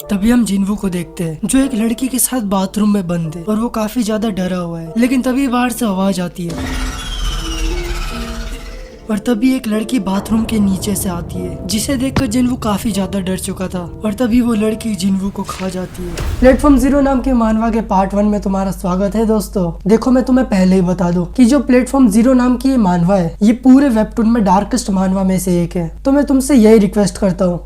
तभी हम जिन्वू को देखते हैं जो एक लड़की के साथ बाथरूम में बंद है और वो काफी ज्यादा डरा हुआ है। लेकिन तभी बाहर से आवाज आती है और तभी एक लड़की बाथरूम के नीचे से आती है जिसे देखकर जिन्वू काफी ज्यादा डर चुका था और तभी वो लड़की जिन्वू को खा जाती है। प्लेटफॉर्म 0 नाम के मानवा के पार्ट 1 में तुम्हारा स्वागत है दोस्तों। देखो मैं तुम्हें पहले ही बता दूं कि जो प्लेटफॉर्म 0 नाम की ये मानवा है ये पूरे वेबटून में डार्केस्ट मानवा में से एक है। तो मैं तुमसे यही रिक्वेस्ट करता हूँ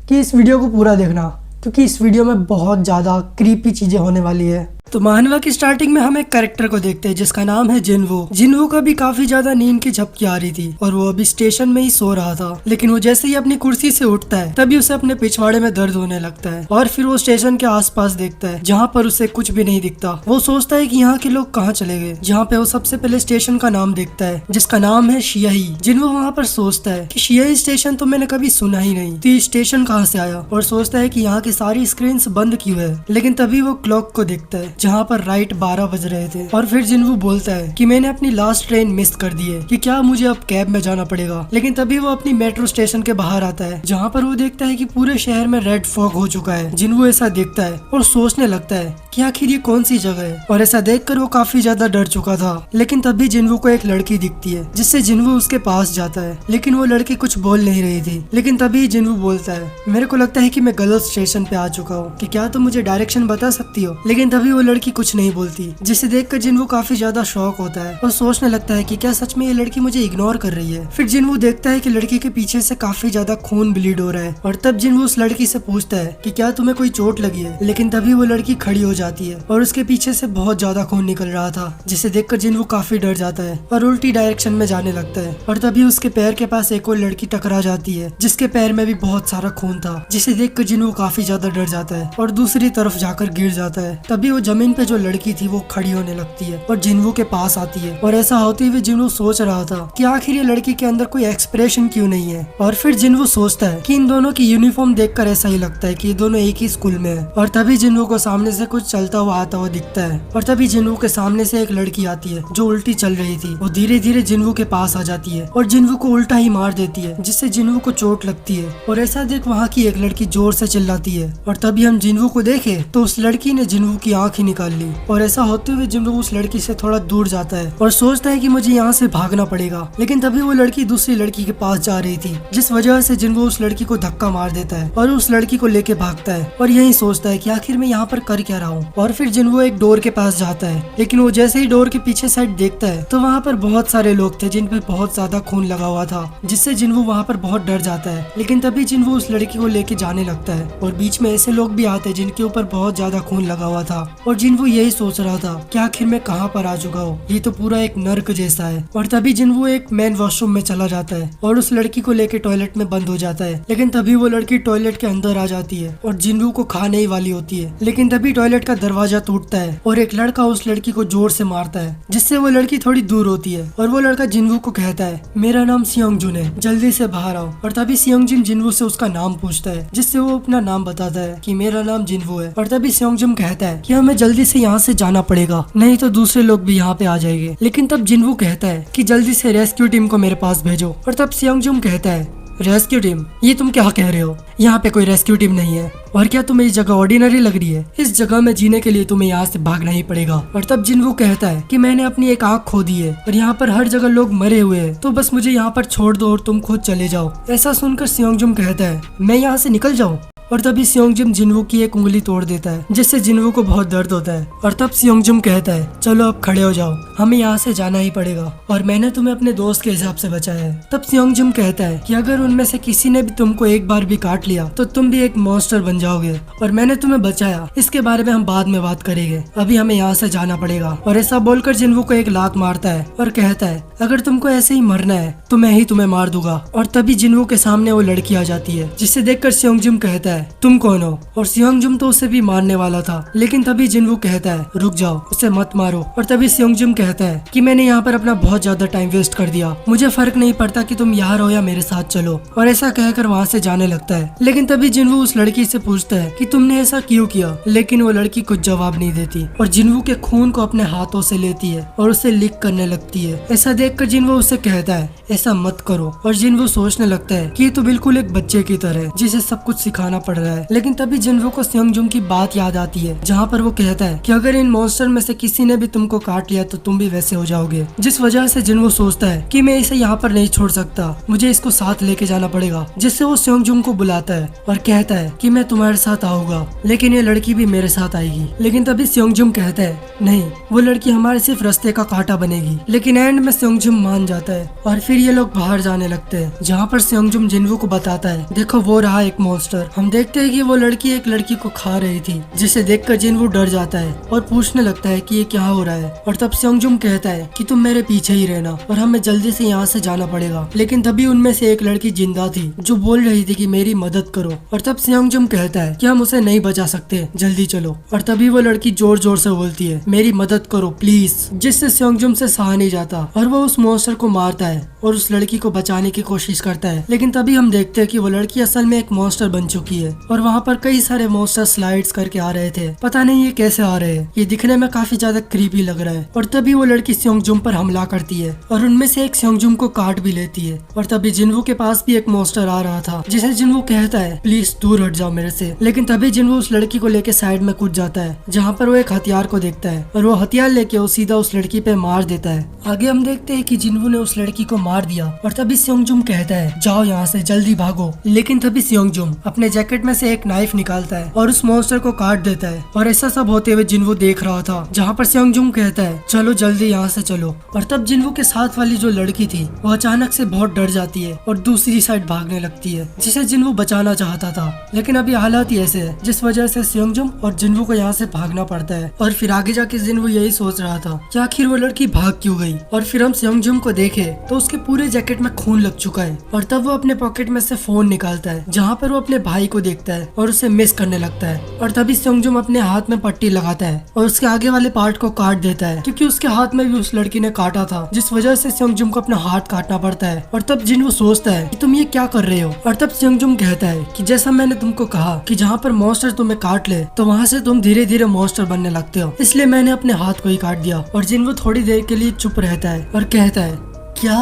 कि इस वीडियो को पूरा देखना क्योंकि इस वीडियो में बहुत ज्यादा क्रीपी चीजें होने वाली है। तो मानवा की स्टार्टिंग में हम एक कैरेक्टर को देखते हैं जिसका नाम है जिन्वू। जिन्वू का भी काफी ज्यादा नींद की झपकी आ रही थी और वो अभी स्टेशन में ही सो रहा था। लेकिन वो जैसे ही अपनी कुर्सी से उठता है तभी उसे अपने पिछवाड़े में दर्द होने लगता है और फिर वो स्टेशन के आसपास देखता है जहाँ पर उसे कुछ भी नहीं दिखता। वो सोचता है कि यहाँ के लोग कहाँ चले गए। जहाँ पे वो सबसे पहले स्टेशन का नाम देखता है जिसका नाम है शियाही। जिन्वू वहाँ पर सोचता है कि शियाही स्टेशन तो मैंने कभी सुना ही नहीं, तो ये स्टेशन कहाँ से आया, और सोचता है कि यहाँ की सारी स्क्रीन बंद क्यों है। लेकिन तभी वो क्लॉक को देखता है जहाँ पर राइट 12 बज रहे थे और फिर जिन्वू बोलता है कि मैंने अपनी लास्ट ट्रेन मिस कर दी है कि क्या मुझे अब कैब में जाना पड़ेगा। लेकिन तभी वो अपनी मेट्रो स्टेशन के बाहर आता है जहाँ पर वो देखता है कि पूरे शहर में रेड फॉग हो चुका है। जिन्वू ऐसा देखता है और सोचने लगता है कि आखिर ये कौन सी जगह है, और ऐसा देखकर वो काफी ज्यादा डर चुका था। लेकिन तभी जिन्वू को एक लड़की दिखती है जिससे जिन्वू उसके पास जाता है। लेकिन वो लड़की कुछ बोल नहीं रही थी। लेकिन तभी जिन्वू बोलता है मेरे को लगता है कि मैं गलत स्टेशन पे आ चुका हूँ, कि क्या तुम मुझे डायरेक्शन बता सकती हो। लेकिन तभी वो लड़की कुछ नहीं बोलती, जिसे देखकर जिन्वू काफी ज्यादा शॉक होता है और सोचने लगता है कि क्या सच में ये लड़की मुझे इग्नोर कर रही है। फिर जिन्वू देखता है कि लड़की के पीछे से काफी ज्यादा खून ब्लीड हो रहा है और तब जिन्वू उस लड़की से पूछता है कि क्या तुम्हें कोई चोट लगी है। लेकिन तभी वो लड़की खड़ी हो जाती है और उसके पीछे से बहुत ज्यादा खून निकल रहा था, जिसे देखकर जिन्वू काफी डर जाता है और उल्टी डायरेक्शन में जाने लगता है। और तभी उसके पैर के पास एक और लड़की टकरा जाती है जिसके पैर में भी बहुत सारा खून था, जिसे देखकर जिन्वू काफी ज्यादा डर जाता है और दूसरी तरफ जाकर गिर जाता है। तभी वो जमीन पे जो लड़की थी वो खड़ी होने लगती है और जिन्वू के पास आती है। और ऐसा होते हुए जिन्वू सोच रहा था कि आखिर ये लड़की के अंदर कोई एक्सप्रेशन क्यों नहीं है। और फिर जिन्वू सोचता है कि इन दोनों की यूनिफॉर्म देखकर ऐसा ही लगता है कि ये दोनों एक ही स्कूल में है। और तभी जिन्वू को सामने से कुछ चलता हुआ आता हुआ दिखता है और तभी जिन्वू के सामने से एक लड़की आती है जो उल्टी चल रही थी। वो धीरे धीरे जिन्वू के पास आ जाती है और जिन्वू को उल्टा ही मार देती है, जिससे जिन्वू को चोट लगती है। और ऐसा देख वहाँ की एक लड़की जोर से चिल्लाती है और तभी हम जिन्वू को देखे तो उस लड़की ने जिन्वू की आंख ही निकाल ली। और ऐसा होते हुए जिन्वू उस लड़की से थोड़ा दूर जाता है और सोचता है कि मुझे यहाँ से भागना पड़ेगा। लेकिन तभी वो लड़की दूसरी लड़की के पास जा रही थी, जिस वजह से जिन्वू उस लड़की को धक्का मार देता है और उस लड़की को लेके भागता है और यही सोचता है कि आखिर मैं यहाँ पर कर क्या रहा हूँ। और फिर जिन्वू एक डोर के पास जाता है, लेकिन वो जैसे ही डोर के पीछे साइड देखता है तो वहाँ पर बहुत सारे लोग थे जिन पे बहुत ज्यादा खून लगा हुआ था, जिससे जिन्वू वहाँ पर बहुत डर जाता है। लेकिन तभी जिन्वू उस लड़की को लेके जाने लगता है और बीच में ऐसे लोग भी आते हैं जिनके ऊपर बहुत ज्यादा खून लगा हुआ था। और जिन्वू यही सोच रहा था कि आखिर मैं कहाँ पर आ चुका हूँ, ये तो पूरा एक नर्क जैसा है। और तभी जिन्वू एक मेन वॉशरूम में चला जाता है और उस लड़की को लेके टॉयलेट में बंद हो जाता है। लेकिन तभी वो लड़की टॉयलेट के अंदर आ जाती है और जिन्वू को खाने ही वाली होती है। लेकिन तभी टॉयलेट का दरवाजा टूटता है और एक लड़का उस लड़की को जोर से मारता है, जिससे वो लड़की थोड़ी दूर होती है। और वो लड़का जिन्वू को कहता है मेरा नाम सियोंगजुन है, जल्दी से बाहर आओ। और तभी सियोंगजुन जिन्वू से उसका नाम पूछता है, जिससे वो अपना नाम बताता है कि मेरा नाम जिन्वू है। और तभी सियोंगजुन कहता है कि हमें जल्दी से यहाँ से जाना पड़ेगा, नहीं तो दूसरे लोग भी यहाँ पे आ जाएंगे। लेकिन तब जिन्वू कहता है कि जल्दी से रेस्क्यू टीम को मेरे पास भेजो। और तब सियोंगजुन कहता है रेस्क्यू टीम, ये तुम क्या कह रहे हो, यहाँ पे कोई रेस्क्यू टीम नहीं है। और क्या तुम्हें ये जगह ऑर्डिनरी लग रही है? इस जगह में जीने के लिए तुम्हें यहाँ से भागना ही पड़ेगा। और तब जिन्वू कहता है कि मैंने अपनी एक आंख खो दी है और यहाँ पर हर जगह लोग मरे हुए हैं, तो बस मुझे यहाँ पर छोड़ दो और तुम खुद चले जाओ। ऐसा सुनकर सियोंगजुन कहता है मैं यहाँ से निकल जाऊँ। और तभी सियोंगजुन जिन्वू की एक उंगली तोड़ देता है, जिससे जिन्वू को बहुत दर्द होता है। और तब सियोंगजुन कहता है चलो अब खड़े हो जाओ, हमें यहाँ से जाना ही पड़ेगा और मैंने तुम्हें अपने दोस्त के हिसाब से बचाया है। तब सियोंगजुन कहता है कि अगर उनमें से किसी ने भी तुमको एक बार भी काट लिया तो तुम भी एक मॉन्स्टर बन जाओगे और मैंने तुम्हें बचाया, इसके बारे में हम बाद में बात करेंगे, अभी हमें यहाँ से जाना पड़ेगा। और ऐसा बोलकर जिन्वू को एक लात मारता है और कहता है अगर तुमको ऐसे ही मरना है तो मैं ही तुम्हें मार दूंगा। और तभी जिन्वू के सामने वो लड़की आ जाती है, जिसे देखकर सियोंगजुन कहता है तुम कौन हो। और सियोंगजुन तो उसे भी मारने वाला था, लेकिन तभी जिन्वू कहता है रुक जाओ, उसे मत मारो। और तभी सियोंगजुन कहता है कि मैंने यहाँ पर अपना बहुत ज्यादा टाइम वेस्ट कर दिया, मुझे फर्क नहीं पड़ता कि तुम यहाँ रहो या मेरे साथ चलो। और ऐसा कहकर वहाँ से जाने लगता है। लेकिन तभी जिन्वू उस लड़की से पूछता है कि तुमने ऐसा क्यों किया, लेकिन वो लड़की कुछ जवाब नहीं देती और जिन्वू के खून को अपने हाथों से लेती है और उसे लिक करने लगती है। ऐसा देखकर जिन्वू उसे कहता है ऐसा मत करो। और जिन्वू सोचने लगता है कि ये तो बिल्कुल एक बच्चे की तरह है जिसे सब कुछ सिखाना पड़ रहा है। लेकिन तभी जिनवू को सेयोंगजुम की बात याद आती है, जहाँ पर वो कहता है कि अगर इन मॉन्स्टर में से किसी ने भी तुमको काट लिया तो तुम भी वैसे हो जाओगे। जिस वजह से जिनवू सोचता है कि मैं इसे यहाँ पर नहीं छोड़ सकता, मुझे इसको साथ लेके जाना पड़ेगा। जिससे वो सेयोंगजुम को बुलाता है और कहता है कि मैं तुम्हारे साथ आऊंगा, लेकिन ये लड़की भी मेरे साथ आएगी। लेकिन तभी सेयोंगजुम कहता है नहीं, वो लड़की हमारे सिर्फ रास्ते का कांटा बनेगी। लेकिन एंड में सेयोंगजुम मान जाता है और फिर ये लोग बाहर जाने लगते हैं, जहाँ पर सेयोंगजुम जिनवू को बताता है देखो वो रहा एक मॉन्स्टर। हम देखते हैं कि वो लड़की एक लड़की को खा रही थी, जिसे देखकर जिनवू डर जाता है और पूछने लगता है कि ये क्या हो रहा है। और तब सेयोंगजुम कहता है कि तुम मेरे पीछे ही रहना और हमें जल्दी से यहाँ से जाना पड़ेगा। लेकिन तभी उनमें से एक लड़की जिंदा थी जो बोल रही थी कि मेरी मदद करो। और तब सेयोंगजुम कहता है कि हम उसे नहीं बचा सकते, जल्दी चलो। और तभी वो लड़की जोर जोर से बोलती है मेरी मदद करो प्लीज, जिससे सेयोंगजुम से सहा नहीं जाता और वो उस मॉन्स्टर को मारता है और उस लड़की को बचाने की कोशिश करता है। लेकिन तभी हम देखते हैं कि वो लड़की असल में एक मॉन्स्टर बन चुकी है और वहाँ पर कई सारे मॉन्स्टर स्लाइड्स करके आ रहे थे। पता नहीं ये कैसे आ रहे हैं, ये दिखने में काफी ज्यादा क्रीपी लग रहा है। और तभी वो लड़की सेयोंगजुम पर हमला करती है और उनमें से एक सेयोंगजुम को काट भी लेती है। और तभी जिनवू के पास भी एक मॉन्स्टर आ रहा था, जिसे जिनवू कहता है प्लीज दूर हट जाओ मेरे से। लेकिन तभी जिनवू उस लड़की को लेके साइड में कूद जाता है, जहाँ पर वो एक हथियार को देखता है और वो हथियार लेके वो सीधा उस लड़की पे मार देता है। आगे हम देखते हैं कि जिनवू ने उस लड़की को मार दिया और तभी सेयोंगजुम कहता है जाओ यहाँ से, जल्दी भागो। लेकिन तभी सेयोंगजुम अपने जैकेट में से एक नाइफ निकालता है और उस मॉन्स्टर को काट देता है। और ऐसा सब होते हुए जिनवू देख रहा था, जहाँ पर सेयोंगजुम कहता है चलो जल्दी यहाँ से चलो। और तब जिनवू के साथ वाली जो लड़की थी वो अचानक से बहुत डर जाती है और दूसरी साइड भागने लगती है, जिसे जिनवू बचाना चाहता था। लेकिन अभी हालात ही ऐसे है, जिस वजह से सेयोंगजुम और जिनवू को यहाँ से भागना पड़ता है। और फिर आगे जाके जिनवू यही सोच रहा था कि आखिर वो लड़की भाग क्यों गई। और फिर हम सेयोंगजुम को देखे तो उसके पूरे जैकेट में खून लग चुका है। और तब वो अपने पॉकेट में से फोन निकालता है, जहाँ पर वो अपने भाई को देखता है और उसे मिस करने लगता है। और तभी सेयोंगजुम अपने हाथ में पट्टी लगाता है और उसके आगे वाले पार्ट को काट देता है, क्योंकि उसके हाथ में भी उस लड़की ने काटा था, जिस वजह से सेयोंगजुम को अपना हाथ काटना पड़ता है। और तब जिनवू सोचता है कि तुम ये क्या कर रहे हो। और तब सेयोंगजुम कहता है कि जैसा मैंने तुमको कहा कि जहाँ पर मॉन्स्टर तुम्हें काट ले तो वहाँ से तुम धीरे धीरे मॉन्स्टर बनने लगते हो, इसलिए मैंने अपने हाथ को ही काट दिया। और जिनवू थोड़ी देर के लिए चुप रहता है और कहता है क्या।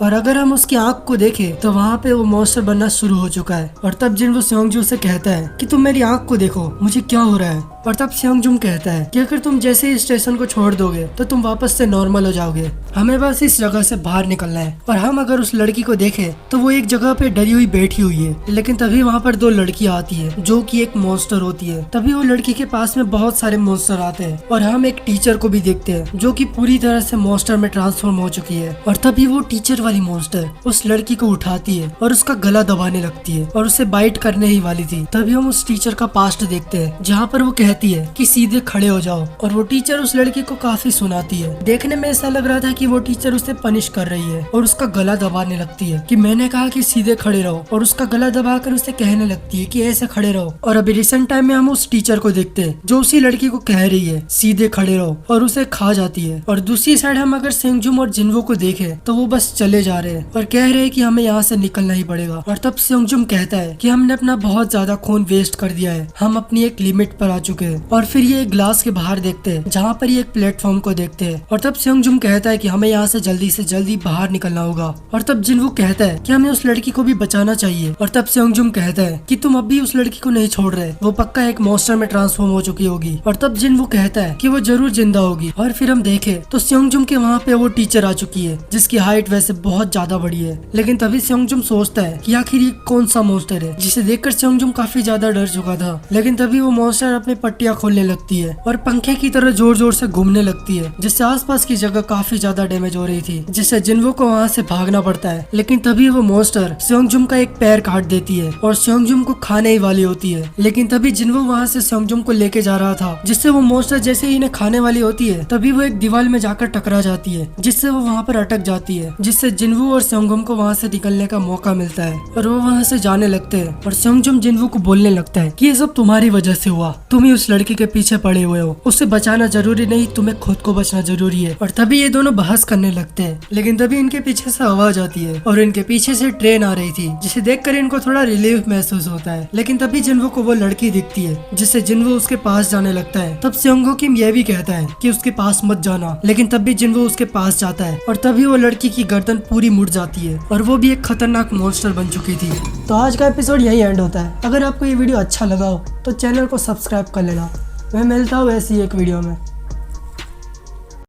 और अगर हम उसकी आंख को देखें तो वहाँ पे वो मॉन्स्टर बनना शुरू हो चुका है। और तब जिनवू सेयोंगजुम से कहता है कि तुम मेरी आंख को देखो, मुझे क्या हो रहा है। और तब सेयोंगजुम कहता है कि अगर तुम जैसे ही स्टेशन को छोड़ दोगे तो तुम वापस से नॉर्मल हो जाओगे, हमें बस इस जगह से बाहर निकलना है। और हम अगर उस लड़की को देखें तो वो एक जगह पे डरी हुई बैठी हुई है। लेकिन तभी वहाँ पर दो लड़कियाँ आती है जो कि एक मॉन्स्टर होती है। तभी वो लड़की के पास में बहुत सारे मॉन्स्टर आते हैं और हम एक टीचर को भी देखते हैं जो कि पूरी तरह से मॉन्स्टर में ट्रांसफॉर्म हो चुकी है। और तभी वो टीचर वाली मॉन्स्टर उस लड़की को उठाती है और उसका गला दबाने लगती है और उसे बाइट करने ही वाली थी। तभी हम उस टीचर का पास्ट देखते हैं, जहाँ पर वो कहती है कि सीधे खड़े हो जाओ। और वो टीचर उस लड़की को काफी सुनाती है। देखने में ऐसा लग रहा था कि वो टीचर उसे पनिश कर रही है और उसका गला दबाने लगती है कि मैंने कहा कि सीधे खड़े रहो, और उसका गला दबाकर उसे कहने लगती है कि ऐसे खड़े रहो। और अभी रिसेंट टाइम में हम उस टीचर को देखते हैं जो उसी लड़की को कह रही है सीधे खड़े रहो, और उसे खा जाती है। और दूसरी साइड हम अगर सेयोंगजुम और जिनवू को देखें तो वो बस चले जा रहे हैं और कह रहे हैं कि हमें यहाँ से निकलना ही पड़ेगा। और तब सेयोंगजुम कहता है कि हमने अपना बहुत ज्यादा खून वेस्ट कर दिया है, हम अपनी एक लिमिट पर आ चुके हैं। और फिर ये एक ग्लास के बाहर देखते हैं जहाँ पर ये एक प्लेटफॉर्म को देखते हैं। और तब सेयोंगजुम कहता है कि हमें यहाँ से जल्दी बाहर निकलना होगा। और तब जिनवू कहता है कि हमें उस लड़की को भी बचाना चाहिए। और तब सेयोंगजुम कहता है कि तुम अभी उस लड़की को नहीं छोड़ रहे, वो पक्का एक मॉन्स्टर में ट्रांसफॉर्म हो चुकी होगी। और तब जिनवू कहता है कि वो जरूर जिंदा होगी। और फिर हम देखे तो सेयोंगजुम के वहाँ पे वो टीचर आ चुकी है जिसकी हाइट वैसे बहुत ज्यादा बड़ी है। लेकिन तभी सेयोंगजुम सोचता है कि आखिर ये कौन सा मॉन्स्टर है, जिसे देखकर सेयोंगजुम काफी ज्यादा डर चुका था। लेकिन तभी वो मॉन्स्टर अपनी पट्टियां खोलने लगती है और पंखे की तरह जोर जोर से घूमने लगती है, जिससे आसपास की जगह काफी ज्यादा डैमेज हो रही थी, जिससे जिनवू को वहाँ से भागना पड़ता है। लेकिन तभी वो मॉन्स्टर सेयोंगजुम का एक पैर काट देती है और सेयोंगजुम को खाने ही वाली होती है। लेकिन तभी जिनवू वहाँ से सेयोंगजुम को लेके जा रहा था, जिससे वो मॉन्स्टर जैसे ही इन्हें खाने वाली होती है तभी वो एक दीवार में जाकर टकरा जाती है, जिससे वो वहाँ पर अटक जाती है, जिससे जिनवू और सेयोंगजुम को वहाँ से निकलने का मौका मिलता है और वो वहाँ से जाने लगते हैं। और सेयोंगजुम जिनवू को बोलने लगता है कि ये सब तुम्हारी वजह से हुआ, तुम ही उस लड़की के पीछे पड़े हुए हो, उसे बचाना जरूरी नहीं, तुम्हें खुद को बचना जरूरी है। और तभी ये दोनों बहस करने लगते हैं। लेकिन तभी इनके पीछे से आवाज आती है और इनके पीछे से ट्रेन आ रही थी, जिसे देखकर इनको थोड़ा रिलीफ महसूस होता है। लेकिन तभी जिनवू को वो लड़की दिखती है, जिससे जिनवू उसके पास जाने लगता है। तब सेयोंगजुम यह भी कहता है कि उसके पास मत जाना, लेकिन तब भी जिनवू उसके पास जाता है और तभी वो लड़की की गर्दन गर्दन पूरी मुड़ जाती है और वो भी एक खतरनाक मॉन्स्टर बन चुकी थी। तो आज का एपिसोड यही एंड होता है। अगर आपको ये वीडियो अच्छा लगा हो तो चैनल को सब्सक्राइब कर लेना। मैं मिलता हूँ ऐसी एक वीडियो में।